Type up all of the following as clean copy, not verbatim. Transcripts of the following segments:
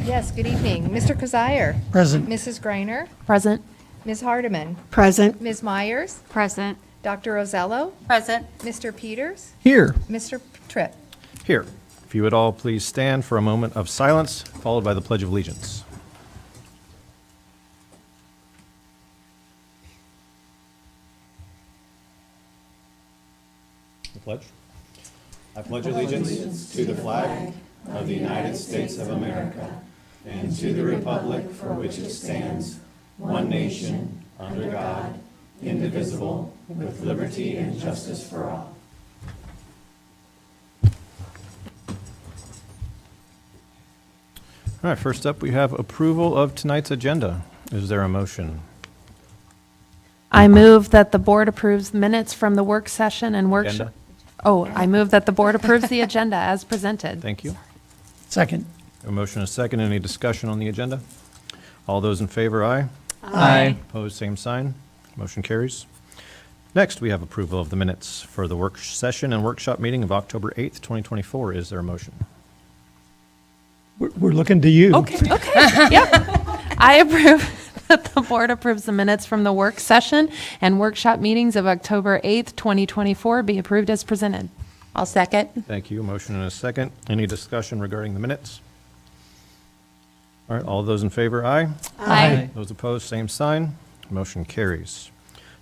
Yes, good evening. Mr. Kazire. Present. Mrs. Greiner. Present. Ms. Hardeman. Present. Ms. Myers. Present. Dr. Rosello. Present. Mr. Peters. Here. Mr. Tripp. Here. If you would all please stand for a moment of silence, followed by the Pledge of Allegiance. The pledge. I pledge allegiance to the flag of the United States of America and to the republic for which it stands, one nation, under God, indivisible, with liberty and justice for all. All right, first up, we have approval of tonight's agenda. Is there a motion? I move that the board approves the minutes from the work session and workshop. Agenda? Oh, I move that the board approves the agenda as presented. Thank you. Second. A motion and a second. Any discussion on the agenda? All those in favor, aye. Aye. Opposed, same sign. Motion carries. Next, we have approval of the minutes for the work session and workshop meeting of October 8th, 2024. Is there a motion? We're looking to you. Okay, yep. I approve that the board approves the minutes from the work session and workshop meetings of October 8th, 2024 be approved as presented. I'll second. Thank you. A motion and a second. Any discussion regarding the minutes? All right, all those in favor, aye. Aye. Those opposed, same sign. Motion carries.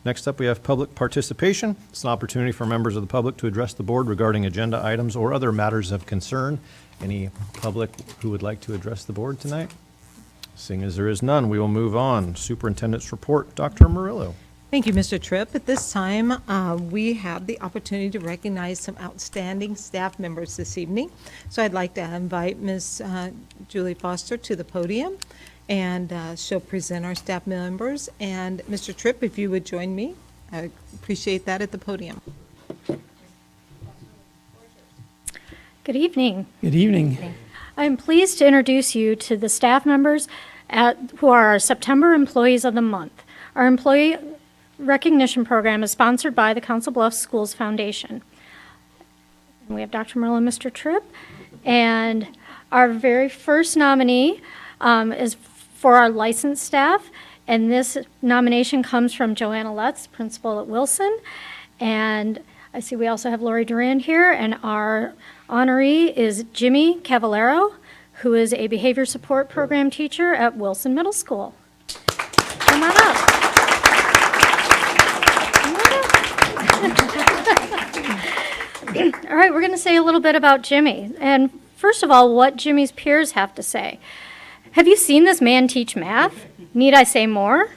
Next up, we have public participation. It's an opportunity for members of the public to address the board regarding agenda items or other matters of concern. Any public who would like to address the board tonight? Seeing as there is none, we will move on. Superintendent's report, Dr. Murillo. Thank you, Mr. Tripp. At this time, we have the opportunity to recognize some outstanding staff members this evening. So I'd like to invite Ms. Julie Foster to the podium, and she'll present our staff members. And Mr. Tripp, if you would join me, I appreciate that at the podium. Good evening. Good evening. I'm pleased to introduce you to the staff members who are our September Employees of the Month. Our employee recognition program is sponsored by the Council Bluffs Schools Foundation. And we have Dr. Murillo and Mr. Tripp. And our very first nominee is for our licensed staff. And this nomination comes from Joanna Lutz, principal at Wilson. And I see we also have Lori Durand here, and our honoree is Jimmy Cavallero, who is a behavior support program teacher at Wilson Middle School. Come on up. Come on up. All right, we're going to say a little bit about Jimmy. And first of all, what Jimmy's peers have to say. Have you seen this man teach math? Need I say more?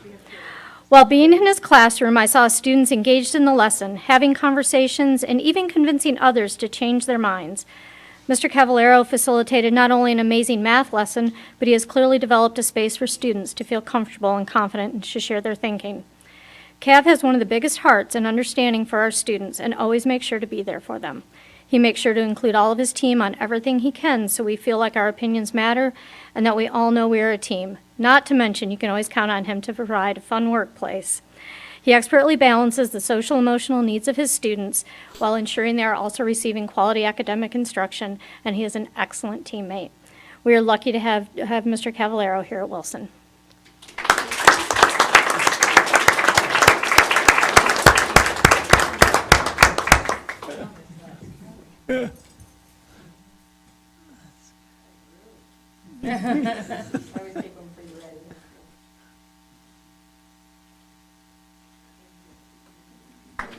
While being in his classroom, I saw students engaged in the lesson, having conversations, and even convincing others to change their minds. Mr. Cavallero facilitated not only an amazing math lesson, but he has clearly developed a space for students to feel comfortable and confident and to share their thinking. Cav has one of the biggest hearts and understanding for our students and always makes sure to be there for them. He makes sure to include all of his team on everything he can so we feel like our opinions matter and that we all know we are a team. Not to mention, you can always count on him to provide a fun workplace. He expertly balances the social emotional needs of his students while ensuring they are also receiving quality academic instruction, and he is an excellent teammate. We are lucky to have Mr. Cavallero here at Wilson.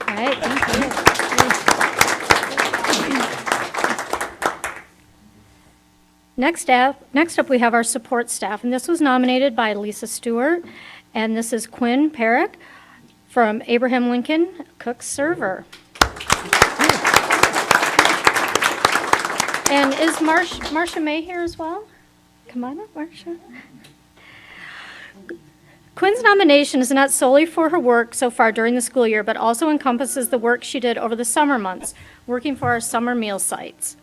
All right, thank you. Next up, we have our support staff, and this was nominated by Lisa Stewart, and this is Quinn Perrick from Abraham Lincoln Cook Server. And is Marcia May here as well? Come on up, Marcia. Quinn's nomination is not solely for her work so far during the school year, but also encompasses the work she did over the summer months, working for our summer meal sites.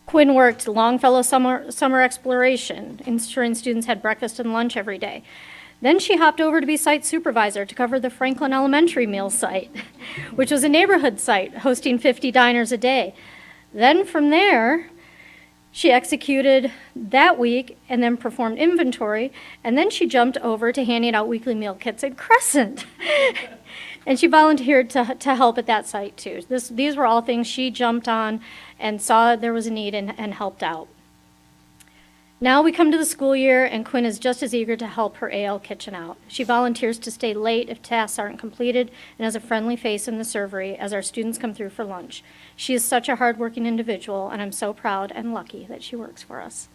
Quinn worked Longfellow summer exploration, ensuring students had breakfast and lunch every day. Then she hopped over to be site supervisor to cover the Franklin Elementary meal site, which was a neighborhood site hosting 50 diners a day. Then from there, She executed that week and then performed inventory, and then she jumped over to handing out weekly meal kits at Crescent. And she volunteered to help at that site too. These were all things she jumped on and saw there was a need and helped out. Now we come to the school year, and Quinn is just as eager to help her AL kitchen out. She volunteers to stay late if tasks aren't completed and has a friendly face in the servery as our students come through for lunch. She is such a hardworking individual, and I'm so proud and lucky that she works for us.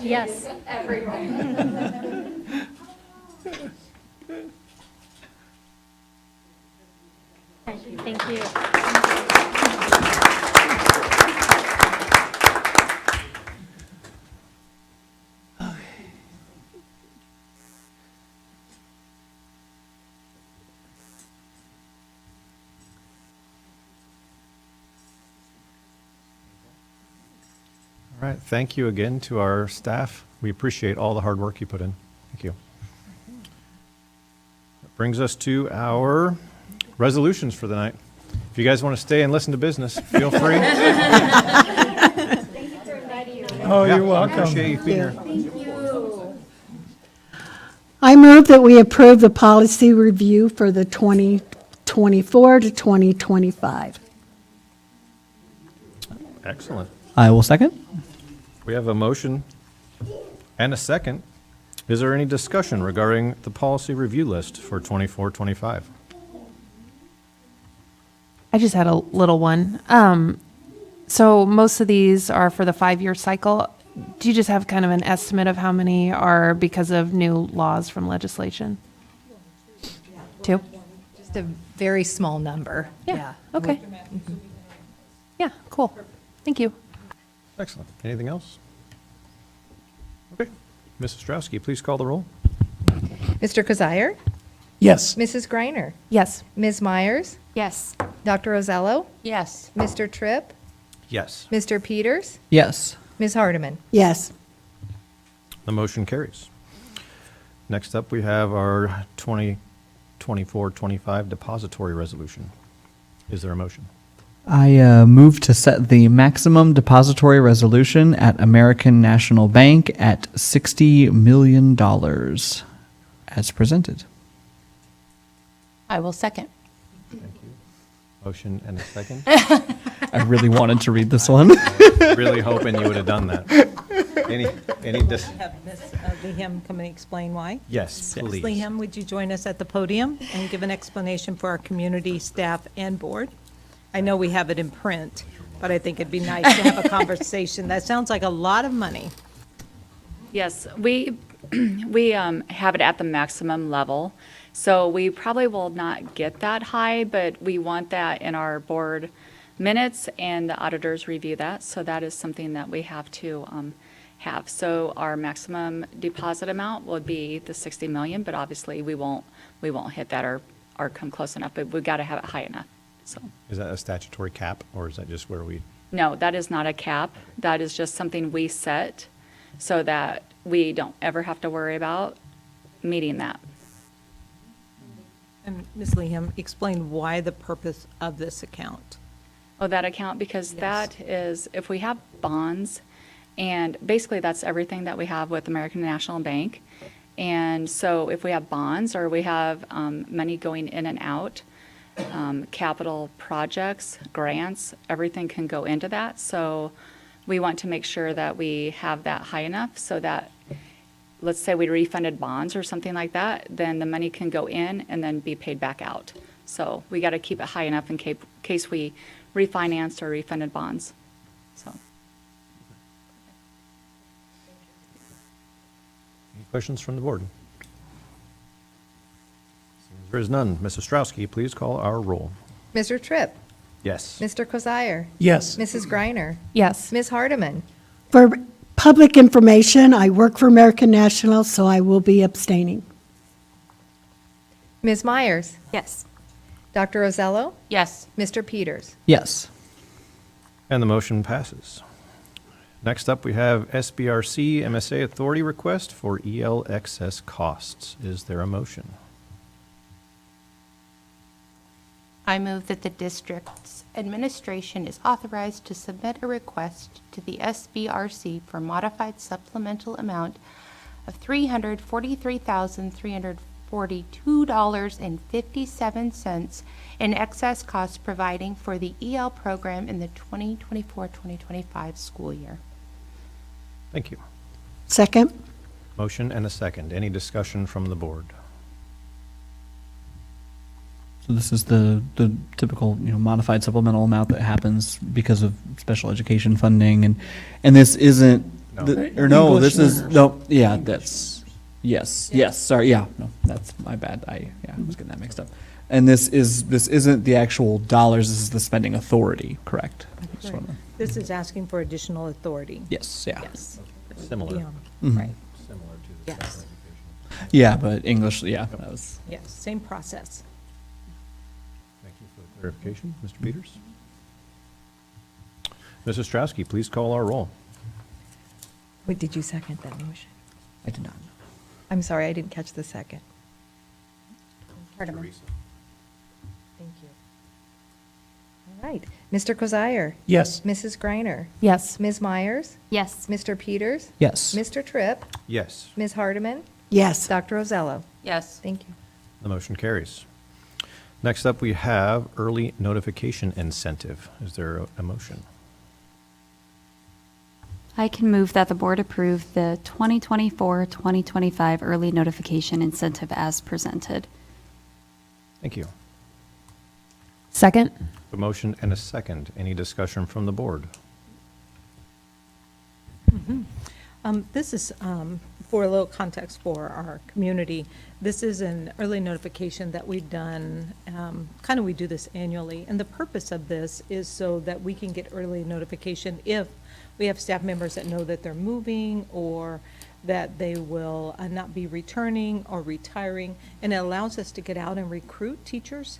Yes. Thank you. All right, thank you again to our staff. We appreciate all the hard work you put in. Thank you. That brings us to our resolutions for the night. If you guys want to stay and listen to business, feel free. Oh, Yeah, you're welcome. Appreciate you being here. I move that we approve the policy review for the 2024 to 2025. Excellent. I will second. We have a motion and a second. Is there any discussion regarding the policy review list for 24-25? I just had a little one. So most of these are for the 5-year cycle. Do you just have kind of an estimate of how many are because of new laws from legislation? 2? Just a very small number. Yeah. Okay. Yeah, cool. Thank you. Excellent. Anything else? Okay. Mrs. Strowski, please call the roll. Mr. Kazire? Yes. Mrs. Greiner? Yes. Ms. Myers? Yes. Dr. Rosello? Yes. Mr. Tripp? Yes. Mr. Peters? Yes. Ms. Hardeman? Yes. The motion carries. Next up, we have our 2024-25 depository resolution. Is there a motion? I move to set the maximum depository resolution at American National Bank at $60 million as presented. I will second. Motion and a second. I really wanted to read this one. Really hoping you would have done that. Have Ms. Lehem come and explain why. Yes, Ms. please. Lehem, would you join us at the podium and give an explanation for our community, staff, and board? I know we have it in print, but I think it'd be nice to have a conversation. That sounds like a lot of money. Yes, we have it at the maximum level, so we probably will not get that high, but we want that in our board minutes, and the auditors review that, so that is something that we have to have. So our maximum deposit amount would be the 60 million, but obviously we won't hit that or come close enough, but we've got to have it high enough, so. Is that a statutory cap, or is that just where we? No, that is not a cap. That is just something we set so that we don't ever have to worry about meeting that. And Ms. Lehem, explain why the purpose of this account. Oh, that account, because that is, if we have bonds, and basically that's everything that we have with American National Bank. And so if we have bonds or we have money going in and out, capital projects, grants, everything can go into that. So we want to make sure that we have that high enough so that, let's say we refunded bonds or something like that, then the money can go in and then be paid back out. So we got to keep it high enough in case we refinanced or refunded bonds. So. Any questions from the board? Since there is none, Mrs. Strowski, please call our roll. Mr. Tripp? Yes. Mr. Kazire? Yes. Mrs. Greiner? Yes. Ms. Hardeman? For public information, I work for American National, so I will be abstaining. Ms. Myers? Yes. Dr. Rosello? Yes. Mr. Peters? Yes. And the motion passes. Next up, we have SBRC MSA Authority request for EL excess costs. Is there a motion? I move that the district's administration is authorized to submit a request to the SBRC for modified supplemental amount of $343,342.57 in excess costs providing for the EL program in the 2024-2025 school year. Thank you. Second? Motion and a second. Any discussion from the board? So this is the typical, modified supplemental amount that happens because of special education funding, and this isn't, No. this is, no, yeah, that's, yes, sorry, yeah, no, that's my bad, I was getting that mixed up. And this isn't the actual dollars, this is the spending authority, correct? Just wanna- This is asking for additional authority. Yes, yeah. Yes. Similar. Beyond. Mhm. Right, Similar to the Yes. special education. Yeah, but English, yeah, that was, yes, same process. Thank you for the clarification. Mr. Peters? Mrs. Strasky, please call our roll. Wait, did you second that motion? I did not. I'm sorry, I didn't catch the second. Hardeman. Thank you. All right. Mr. Kozire? Yes. Mrs. Griner? Yes. Ms. Myers? Yes. Mr. Peters? Yes. Mr. Tripp? Yes, Ms. Hardeman? Yes. Dr. Rosello? Yes. Thank you. the motion carries. Next up, we have early notification incentive. Is there a motion? I can move that the board approve the 2024-2025 early notification incentive as presented. Thank you. Second? A motion and a second. Any discussion from the board? This is, for a little context for our community, this is an early notification that we've done, we do this annually. And the purpose of this is so that we can get early notification if we have staff members that know that they're moving or that they will not be returning or retiring. And it allows us to get out and recruit teachers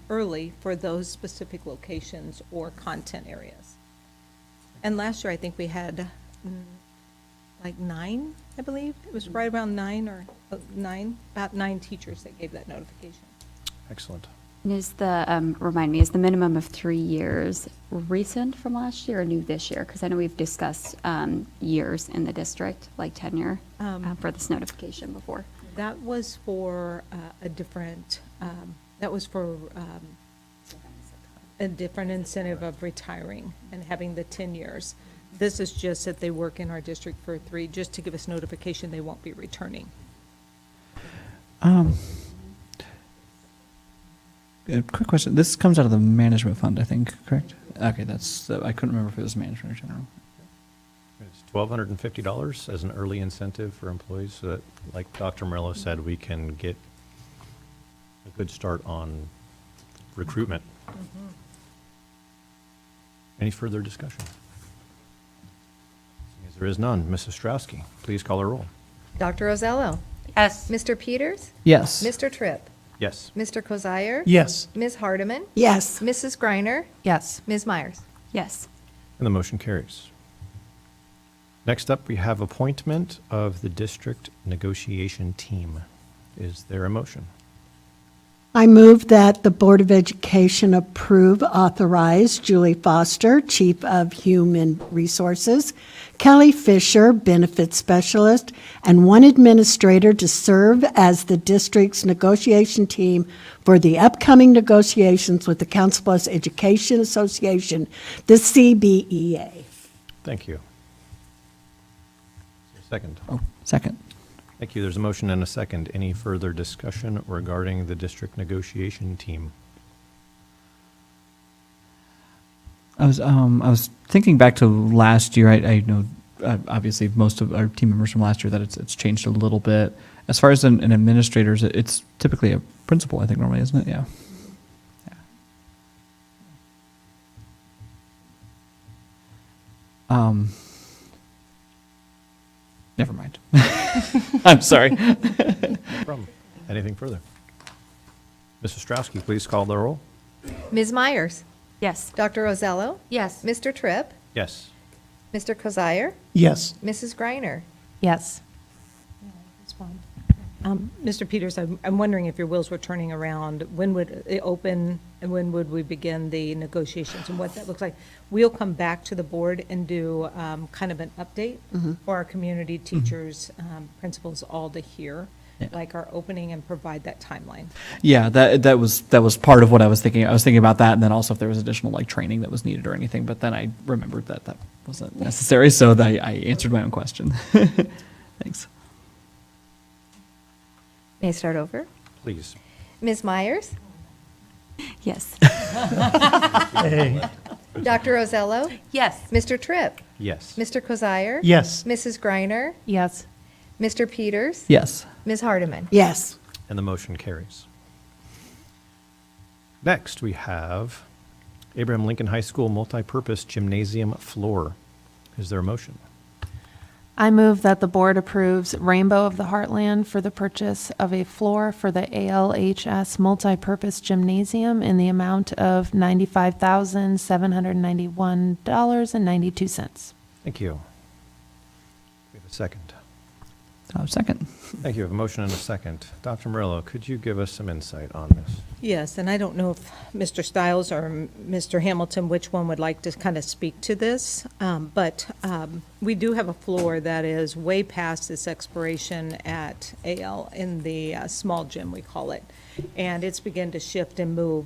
early for those specific locations or content areas. And last year, I think we had like 9, I believe. It was right around 9 or 9, about 9 teachers that gave that notification. Excellent. And is the, remind me, is the minimum of 3 years recent from last year or new this year? Because I know we've discussed years in the district, like tenure, for this notification before. That was for a different, that was for a different incentive of retiring and having the 10 years. This is just that they work in our district for 3, just to give us notification they won't be returning. A quick question. This comes out of the management fund, I think, correct? Okay, that's, I couldn't remember if it was management or general. It's $1,250 as an early incentive for employees so that, like Dr. Morello said, we can get a good start on recruitment. Any further discussion? As there is none, Mrs. Strasky, please call a roll. Dr. Rosello? Yes. Mr. Peters? Yes. Mr. Tripp? Yes. Mr. Kozire? Yes. Ms. Hardeman? Yes. Mrs. Griner? Yes. Ms. Myers? Yes. And the motion carries. Next up, we have appointment of the district negotiation team. Is there a motion? I move that the Board of Education approve, authorize Julie Foster, Chief of Human Resources, Kelly Fisher, Benefits Specialist, and one administrator to serve as the district's negotiation team for the upcoming negotiations with the Council Bluffs Education Association, the CBEA. Thank you. Second. Oh, second. Thank you. There's a motion and a second. Any further discussion regarding the district negotiation team? I was thinking back to last year. I know obviously most of our team members from last year that it's changed a little bit. As far as an administrator, it's typically a principal, I think normally, isn't it? Yeah. Never mind. I'm sorry. No problem. Anything further? Mrs. Strasky, please call the roll. Ms. Myers? Yes. Dr. Rosello? Yes. Mr. Tripp? Yes. Mr. Kozire? Yes. Mrs. Griner? Yes. Respond. Mr. Peters, I'm wondering if your wheels were turning around, when would it open and when would we begin the negotiations and what that looks like? We'll come back to the board and do kind of an update for our community teachers, principals, all to hear, like our opening and provide that timeline. Yeah, that was part of what I was thinking. I was thinking about that, and then also if there was additional like training that was needed or anything. But then I remembered that wasn't necessary, so I answered my own question. Thanks. May I start over? Please. Ms. Myers? Yes. Hey. Dr. Rosello? Yes. Mr. Tripp? Yes. Mr. Kozire? Yes. Mrs. Griner? Yes. Mr. Peters? Yes. Ms. Hardeman? Yes. And the motion carries. Next, we have Abraham Lincoln High School multipurpose gymnasium floor. Is there a motion? I move that the board approves Rainbow of the Heartland for the purchase of a floor for the ALHS multipurpose gymnasium in the amount of $95,791.92. Thank you. We have a second. Second. Thank you. We have a motion and a second. Dr. Murillo, could you give us some insight on this? Yes, and I don't know if Mr. Stiles or Mr. Hamilton, which one would like to kind of speak to this, but we do have a floor that is way past its expiration at AL in the small gym, we call it, and it's begun to shift and move.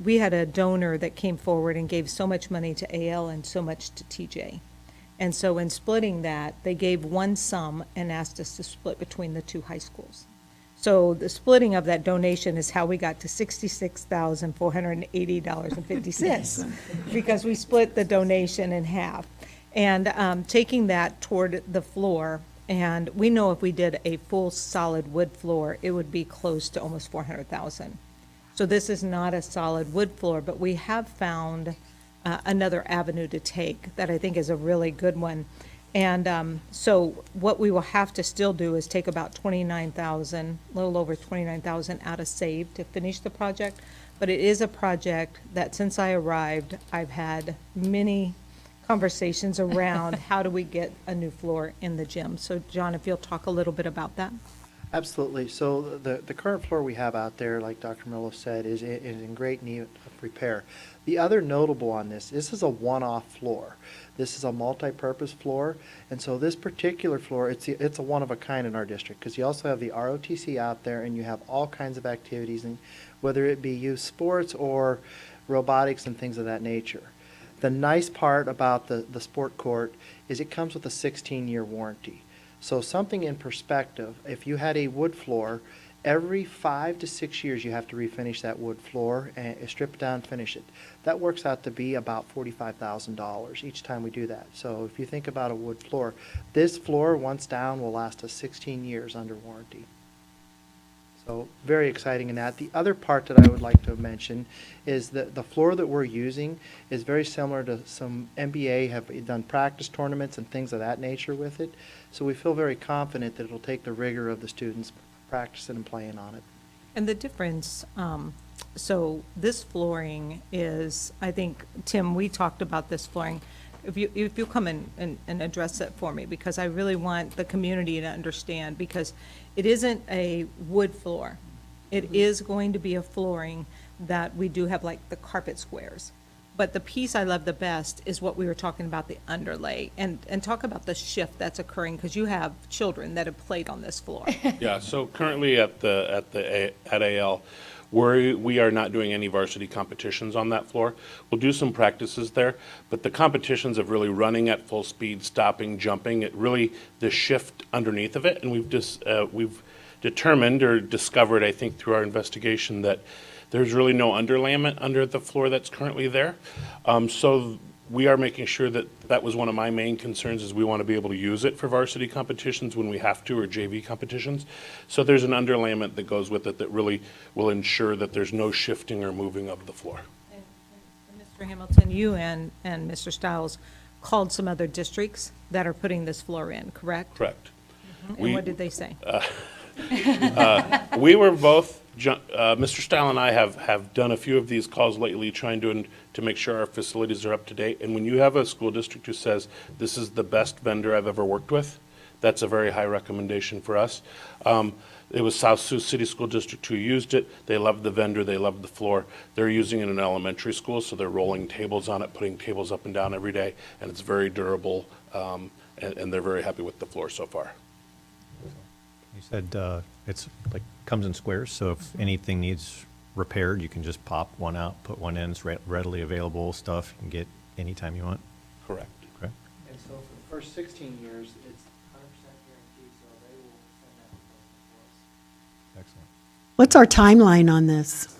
We had a donor that came forward and gave so much money to AL and so much to TJ. And so in splitting that, they gave one sum and asked us to split between the two high schools. So the splitting of that donation is how we got to $66,480.50, because we split the donation in half. And taking that toward the floor, and we know if we did a full solid wood floor, it would be close to almost $400,000. So this is not a solid wood floor, but we have found another avenue to take that I think is a really good one. And so what we will have to still do is take about $29,000, a little over $29,000 out of SAVE to finish the project. But it is a project that since I arrived, I've had many conversations around how do we get a new floor in the gym. So John, if you'll talk a little bit about that. Absolutely. So the current floor we have out there, like Dr. Miller said, is in great need of repair. The other notable on this is a one-off floor. This is a multi-purpose floor, and so this particular floor, it's a one-of-a-kind in our district, because you also have the ROTC out there, and you have all kinds of activities, and whether it be youth sports or robotics and things of that nature. The nice part about the sport court is it comes with a 16-year warranty. So something in perspective, if you had a wood floor, every 5 to 6 years you have to refinish that wood floor and strip it down, finish it. That works out to be about $45,000 each time we do that. So if you think about a wood floor, this floor, once down, will last us 16 years under warranty. So very exciting in that. The other part that I would like to mention is that the floor that we're using is very similar to some NBA have done practice tournaments and things of that nature with it. So we feel very confident that it'll take the rigor of the students practicing and playing on it. And the difference, so this flooring is, I think, Tim, we talked about this flooring. If you come in and address it for me, because I really want the community to understand, because it isn't a wood floor. It is going to be a flooring that we do have like the carpet squares. But the piece I love the best is what we were talking about, the underlay, and talk about the shift that's occurring, because you have children that have played on this floor. Yeah, so currently at AL, we are not doing any varsity competitions on that floor. We'll do some practices there, but the competitions of really running at full speed, stopping, jumping, it really, the shift underneath of it, and we've determined or discovered, I think, through our investigation that there's really no underlayment under the floor that's currently there. So we are making sure that was one of my main concerns, is we want to be able to use it for varsity competitions when we have to, or JV competitions. So there's an underlayment that goes with it that really will ensure that there's no shifting or moving of the floor. And Mr. Hamilton, you and Mr. Stiles called some other districts that are putting this floor in, correct? Correct. Mm-hmm. And what did they say? We were both, Mr. Stile and I have done a few of these calls lately, trying to make sure our facilities are up to date. And when you have a school district who says, this is the best vendor I've ever worked with, That's a very high recommendation for us. It was South Sioux City School District who used it. They loved the vendor, they loved the floor. They're using it in an elementary school, so they're rolling tables on it, putting tables up and down every day, and it's very durable, and they're very happy with the floor so far. You said it's like, comes in squares, so if anything needs repaired, you can just pop one out, put one in, it's readily available stuff, you can get anytime you want. Correct. Correct? And so for the first 16 years, it's 100% guaranteed, so they will send that replacement for us. Excellent. What's our timeline on this?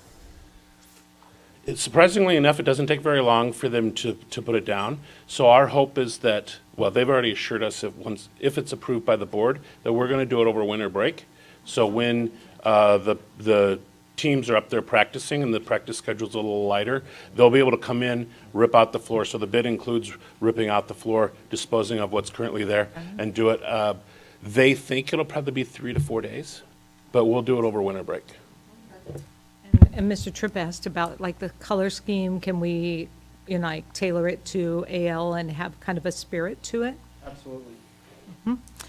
Surprisingly enough, it doesn't take very long for them to put it down. So our hope is that, well, they've already assured us if it's approved by the board, that we're going to do it over winter break. So when the teams are up there practicing and the practice schedule's a little lighter, they'll be able to come in, rip out the floor. So the bid includes ripping out the floor, disposing of what's currently there, and do it. They think it'll probably be 3 to 4 days, but we'll do it over winter break. And Mr. Tripp asked about like the color scheme, can we, like tailor it to AL and have kind of a spirit to it? Absolutely.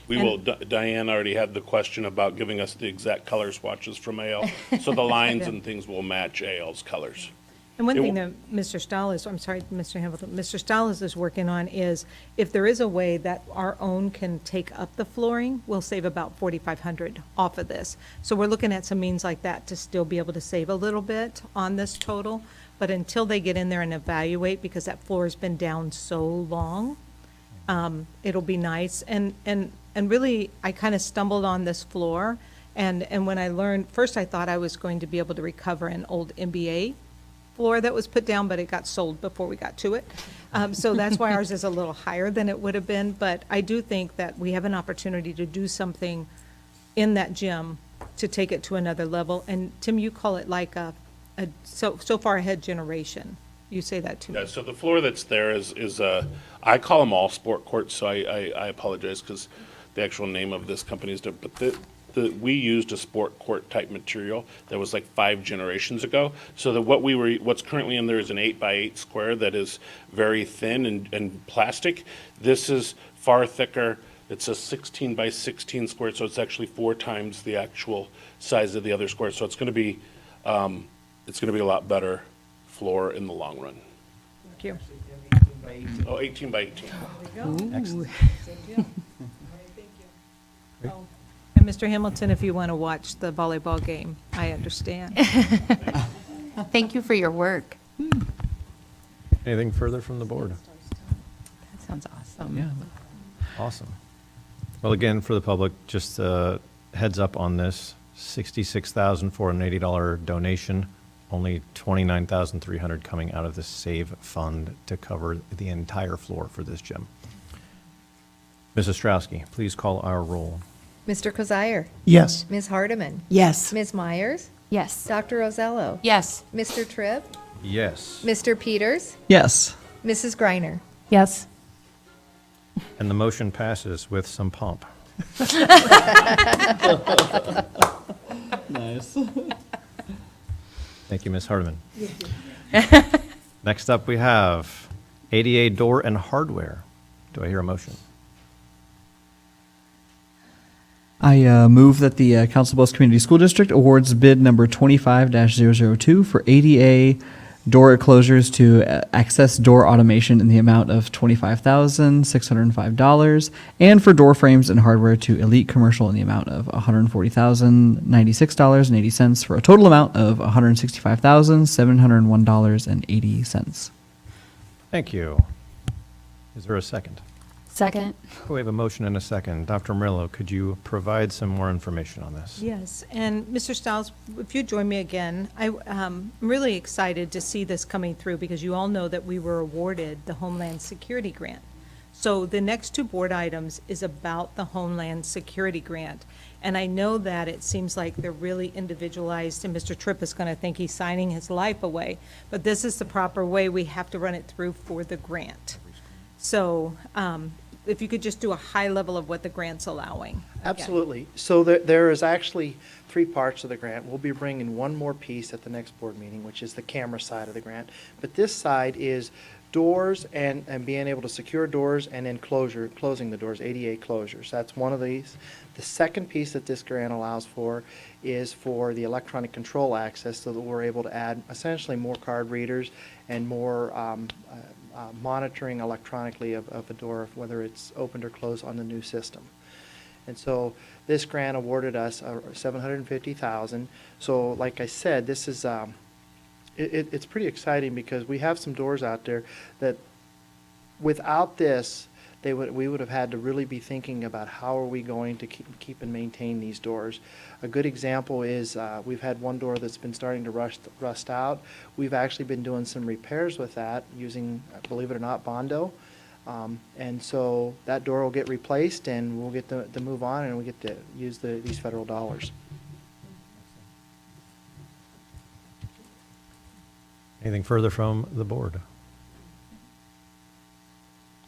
We will, Diane already had the question about giving us the exact color swatches from AL, so the lines and things will match AL's colors. And one It thing will- that Mr. Stiles, I'm sorry, Mr. Hamilton, Mr. Stiles is working on is if there is a way that our own can take up the flooring, we'll save about $4,500 off of this. So we're looking at some means like that to still be able to save a little bit on this total. But until they get in there and evaluate, because that floor has been down so long, it'll be nice. And really, I kind of stumbled on this floor. And when I learned, first I thought I was going to be able to recover an old NBA floor that was put down, but it got sold before we got to it. So that's why ours is a little higher than it would have been. But I do think that we have an opportunity to do something in that gym to take it to another level. And Tim, you call it like a so far ahead generation. You say that to me. Yeah, so the floor that's there is I call them all sport courts, so I apologize because the actual name of this company is different. But we used a sport court type material that was like 5 generations ago. So that what's currently in there is an 8x8 square that is very thin and plastic. This is far thicker. It's a 16x16 square, so it's actually 4 times the actual size of the other square. So it's going to be a lot better floor in the long run. Thank you. Oh, 18 by 18. Excellent. And Mr. Hamilton, if you want to watch the volleyball game, I understand. Thank you for your work. Anything further from the board? That sounds awesome. Yeah. Awesome. Well, again, for the public, just a heads up on this, $66,480 donation, only $29,300 coming out of the SAVE fund to cover the entire floor for this gym. Mrs. Strowski, please call our roll. Mr. Kozire? Yes. Ms. Hardiman? Yes. Ms. Myers? Yes. Dr. Rosello? Yes. Mr. Tripp? Yes. Mr. Peters? Yes. Mrs. Griner? Yes. And the motion passes with some pomp. Nice. Thank you, Ms. Hardiman. Next up, we have ADA door and hardware. Do I hear a motion? I move that the Council Bluffs Community School District awards bid number 25-002 for ADA door closures to Access Door Automation in the amount of $25,605, and for door frames and hardware to Elite Commercial in the amount of $140,096.80, for a total amount of $165,701.80. Thank you. Is there a second? Second. We have a motion and a second. Dr. Murillo, could you provide some more information on this? Yes, and Mr. Stiles, if you join me again, I'm really excited to see this coming through because you all know that we were awarded the Homeland Security Grant. So the next 2 board items is about the Homeland Security Grant. And I know that it seems like they're really individualized, and Mr. Tripp is going to think he's signing his life away. But this is the proper way we have to run it through for the grant. So if you could just do a high level of what the grant's allowing. Absolutely. So there is actually three parts of the grant. We'll be bringing one more piece at the next board meeting, which is the camera side of the grant. But this side is doors and being able to secure doors and then closing the doors, ADA closures. That's one of these. The second piece that this grant allows for is for the electronic control access, so that we're able to add essentially more card readers and more monitoring electronically of a door, whether it's opened or closed on the new system. And so this grant awarded us $750,000. So like I said, this is it's pretty exciting because we have some doors out there that without this, we would have had to really be thinking about how are we going to keep and maintain these doors. A good example is we've had one door that's been starting to rust out. We've actually been doing some repairs with that using, believe it or not, Bondo. And so that door will get replaced and we'll get to move on and we get to use these federal dollars. Anything further from the board?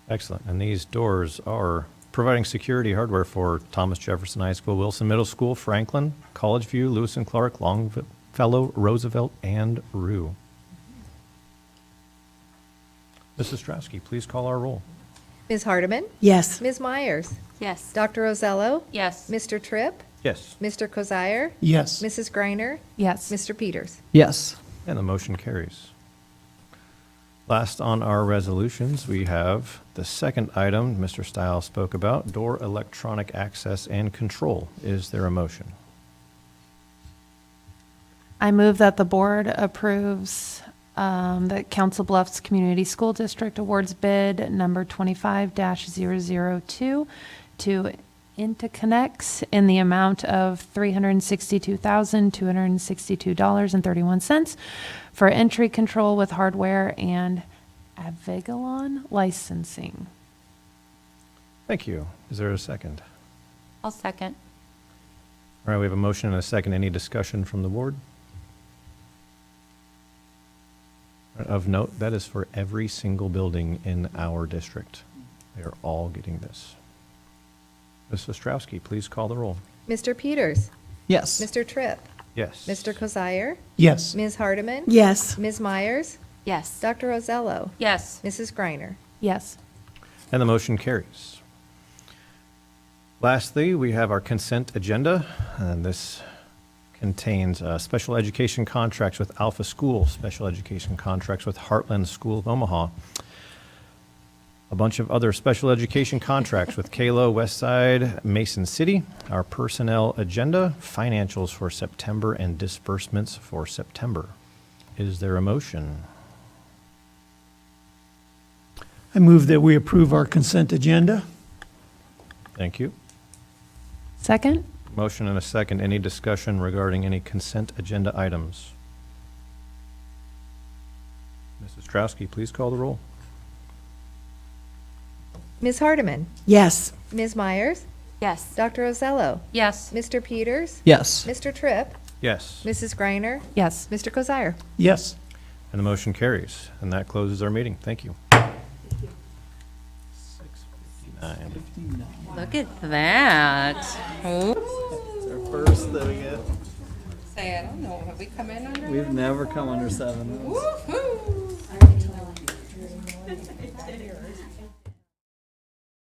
Excellent. And these doors are providing security hardware for Thomas Jefferson High School, Wilson Middle School, Franklin, College View, Lewis and Clark, Longfellow, Roosevelt, and Rue. Mrs. Strasky, please call our roll. Ms. Hardeman? Yes. Ms. Myers? Yes. Dr. Rosello? Yes. Mr. Tripp? Yes. Mr. Kozire? Yes. Mrs. Greiner? Yes. Mr. Peters? Yes. And the motion carries. Last on our resolutions, we have the second item Mr. Stiles spoke about, door electronic access and control. Is there a motion? I move that the board approves that Council Bluffs Community School District awards bid number 25-002 to Interconnects in the amount of $362,262.31 for entry control with hardware and Avigalon licensing. Thank you. Is there a second? I'll second. All right, we have a motion and a second. Any discussion from the board? Of note, that is for every single building in our district. They are all getting this. Ms. Ostrowski, please call the roll. Mr. Peters? Yes. Mr. Tripp? Yes. Mr. Kozire? Yes. Ms. Hardeman? Yes. Ms. Myers? Yes. Dr. Rosello? Yes. Mrs. Greiner? Yes. And the motion carries. Lastly, we have our consent agenda, and this contains special education contracts with Alpha School, special education contracts with Heartland School of Omaha, a bunch of other special education contracts with Kalo, Westside, Mason City, our personnel agenda, financials for September, and disbursements for September. Is there a motion? I move that we approve our consent agenda. Thank you. Second? Motion and a second. Any discussion regarding any consent agenda items? Mrs. Strowski, please call the roll. Ms. Hardeman? Yes. Ms. Myers? Yes. Dr. Rosello? Yes. Mr. Peters? Yes. Mr. Tripp? Yes. Mrs. Greiner? Yes. Mr. Kozire? Yes. And the motion carries. And that closes our meeting. Thank you. 6:59. Look at that. First that we get. Say, I don't know, have we come in under? We've never come under 7. Woo-hoo.